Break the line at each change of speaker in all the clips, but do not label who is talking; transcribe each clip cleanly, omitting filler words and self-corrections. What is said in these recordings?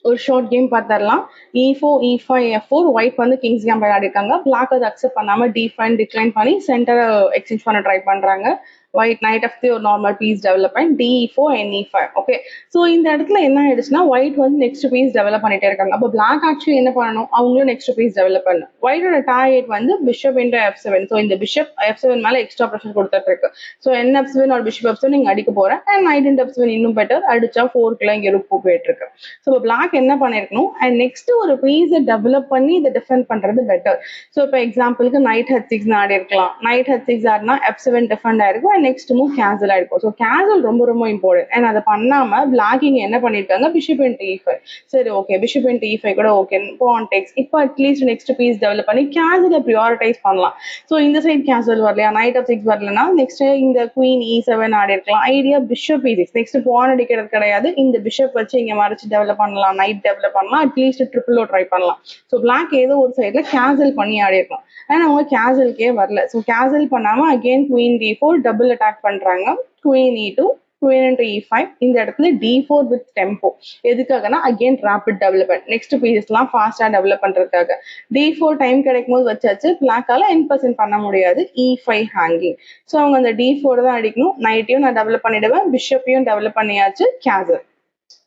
ஒரு short game பார்த்துடலாம். E4 E5 F4 white வந்து கிங்ஸ் கேம் விளையாடிருக்காங்க. பிளாக் அதை அக்செப்ட் பண்ணாம D5 டிக்ளைன் பண்ணி சென்டரை எக்ஸ்சேஞ்ச் பண்ண ட்ரை பண்றாங்க. ஒயிட் நைட் ஆஃப் தி ஒரு normal piece development DE4 and E5. Okay, so இந்த இடத்துல என்ன ஆயிடுச்சுன்னா ஒயிட் வந்து நெக்ஸ்ட் பீஸ் டெவலப் பண்ணிட்டே இருக்காங்க. அப்போ பிளாக் ஆக்சுவலி என்ன பண்ணணும், அவங்களும் நெக்ஸ்ட் பீஸ் டெவலப் பண்ணணும். ஒயிட்டோட டார்கெட் வந்து பிஷப் இன்டு F7. ஸோ இந்த பிஷப் F7 மேல எக்ஸ்ட்ரா ப்ரெஷர் கொடுத்துட்டு இருக்கு. ஸோ என்ன F7 ஒரு பிஷப் F7 நீங்க அடிக்க போறேன் அண்ட் நைட் இன்டு F7 இன்னும் பெட்டர், அடிச்சா 4க்குள்ள இங்க ருக்கு போயிட்டு இருக்கு. ஸோ பிளாக் என்ன பண்ணிருக்கணும், அண்ட் நெக்ஸ்ட் ஒரு பீஸை டெவலப் பண்ணி இதை டிஃபெண்ட் பண்றது பெட்டர். ஸோ இப்போ எக்ஸாம்பிளுக்கு நைட் H6 ஆடி இருக்கலாம். நைட் H6 ஆடினா F7 டிஃபெண்ட் ஆயிருக்கும் அண்ட் நெக்ஸ்ட் மூவ் கேன்சல் ஆயிருக்கும். ஸோ கேன்சல் ரொம்ப ரொம்ப இம்பார்ட்டன்ட். அண்ட் அதை பண்ணாம பிளாக் இங்க என்ன பண்ணிருக்காங்க, பிஷப் இன்டு E5. சரி ஓகே, பிஷப் இன்டு E5 கூட ஓகே, பான் டெக்ஸ். இப்போ அட்லீஸ்ட் நெக்ஸ்ட் பீஸ் டெவலப் பண்ணி கேன்சலை ப்ரியாரிட்டைஸ் பண்ணலாம். ஸோ இந்த சைட் கேன்சல் வரலையா, நைட் F6 வரலன்னா நெக்ஸ்ட் இந்த குவீன் E7 ஆடி இருக்கலாம். Idea bishop E6. நெக்ஸ்ட் பான் அடிக்கிறது கிடையாது, இந்த பிஷப் வச்சு இங்க மறைச்சு டெவலப் பண்ணலாம், நைட் டெவலப் பண்ணலாம், அட்லீஸ்ட் ட்ரிபிளோ ட்ரை பண்ணலாம். ஸோ பிளாக் ஏதோ ஒரு சைட்ல கேன்சல் பண்ணி ஆடி இருக்கலாம். ஆனா அவங்க கேன்சல்கே வரல. ஸோ கேன்சல் பண்ணாம again queen D4 double attack பண்றாங்க. Queen E2 queen into E5. இந்த இடத்துல D4 வித் டெம்போ எதுக்காகனா அகெயின் ராபிட் டெவலப்மெண்ட், நெக்ஸ்ட் பீசஸ்லாம் ஃபாஸ்டா டெவலப் பண்றதுக்காக. D4 டைம் கிடைக்கும் போது வச்சாச்சு, பிளாக்கால N% பண்ண முடியாது. E5 hanging. ஸோ அவங்க அந்த D4 தான் அடிக்கணும். நைட்டையும் நான் டெவலப் பண்ணிடுவேன், பிஷப்பையும் டெவலப் பண்ணியாச்சு, cancel.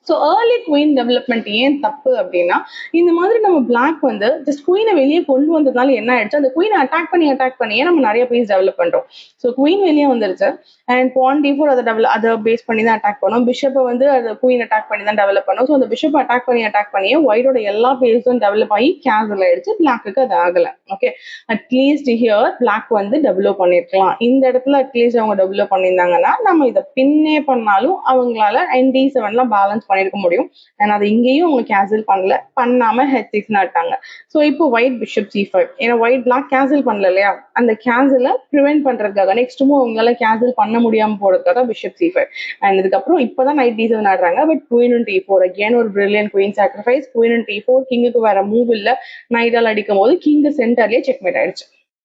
So early queen development ஏன் தப்பு அப்படின்னா, இந்த மாதிரி நம்ம பிளாக் வந்து ஜஸ்ட் குயினை வெளியே கொண்டு வந்ததுனால என்ன ஆயிடுச்சு, அந்த குயினை அட்டாக் பண்ணியே நம்ம நிறைய பீஸ் டெவலப் பண்றோம். ஸோ குயின் வெளியே வந்துருச்சு அண்ட் பான் D4 அதை பேஸ் பண்ணி தான் அட்டாக் பண்ணோம். பிஷப்பை வந்து அதை குயின் அட்டாக் பண்ணி தான் டெவலப் பண்ணோம். ஸோ அந்த பிஷப் அட்டாக் பண்ணியே ஒயிட்டோட எல்லா பேஸும் டெவலப் ஆகி கேன்சல் ஆயிடுச்சு. பிளாக்கு அது ஆகலை. ஓகே, அட்லீஸ்ட் ஹியர் பிளாக் வந்து டெவலப் பண்ணிருக்கலாம். இந்த இடத்துல அட்லீஸ்ட் அவங்க டெவலப் பண்ணியிருந்தாங்கன்னா நம்ம இதை பின்னே பண்ணாலும் அவங்களால ND7 பேலன்ஸ் பண்ணிருக்க முடியும். அண்ட் அது இங்கேயும் அவங்க கேன்சல் பண்ணாம H6 நட்டாங்க. ஸோ இப்போ ஒயிட் பிஷப் C5, ஏன்னா ஒயிட் பிளாக் கேன்சல் பண்ணல இல்லையா, அந்த கேன்சலை ப்ரிவென்ட் பண்றதுக்காக நெக்ஸ்ட் மூவ் அவங்களால கேன்சல் பண்ண முடியாம போறதுக்காக பிஷப் C5. அண்ட் இதுக்கப்புறம் இப்பதான் நைட் D7 ஆடுறாங்க. But queen into E4 again ஒரு brilliant queen sacrifice. Queen into E4 கிங்குக்கு வேற மூவ் இல்ல, நைட்டால் அடிக்கும் போது கிங் சென்டர்லயே செக்மேட் ஆயிடுச்சு.